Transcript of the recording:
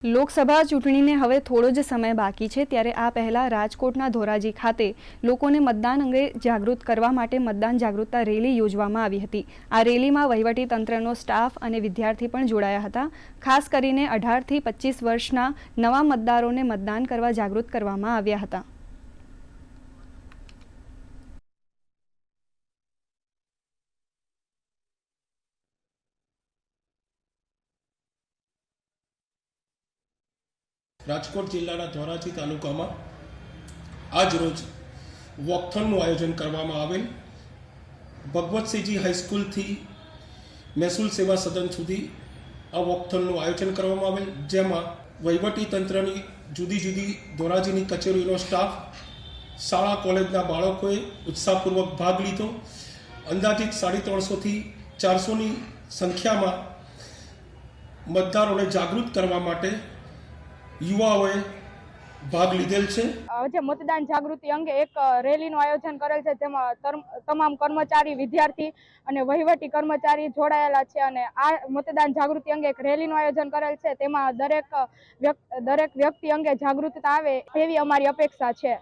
લોકસભા ચૂંટણીને હવે થોડો જ સમય બાકી છે ત્યારે આ પહેલા રાજકોટના ધોરાજી ખાતે લોકોને મતદાન અંગે જાગૃત કરવા માટે મતદાન જાગૃતતા રેલી યોજવામાં આવી હતી। આ રેલીમાં વહીવટી તંત્રનો સ્ટાફ અને વિદ્યાર્થી પણ જોડાયા હતા। ખાસ કરીને 18 થી 25 વર્ષના નવા મતદારોને મતદાન કરવા જાગૃત કરવામાં આવ્યા હતા। રાજકોટ જિલ્લાના ધોરાજી તાલુકામાં આજ રોજ વોકથોનનું આયોજન કરવામાં આવેલ। ભગવતસિંહજી હાઈસ્કૂલથી મહેસૂલ સેવા સદન સુધી આ વોકથોનનું આયોજન કરવામાં આવેલ, જેમાં વહીવટી તંત્રની જુદી જુદી ધોરાજીની કચેરીનો સ્ટાફ, શાળા કોલેજના બાળકોએ ઉત્સાહપૂર્વક ભાગ લીધો। અંદાજિત 350 થી 400ની સંખ્યામાં મતદારોને જાગૃત કરવા માટે યુવાઓએ ભાગ લીધેલ છે। આજે મતદાન જાગૃતિ અંગે એક રેલીનું આયોજન કરેલ છે, જેમાં તમામ કર્મચારી, વિદ્યાર્થી અને વહીવટી કર્મચારી જોડાયેલા છે અને આ મતદાન જાગૃતિ અંગે એક રેલીનું આયોજન કરેલ છે। તેમાં દરેક વ્યક્તિ અંગે જાગૃતતા આવે એવી અમારી અપેક્ષા છે।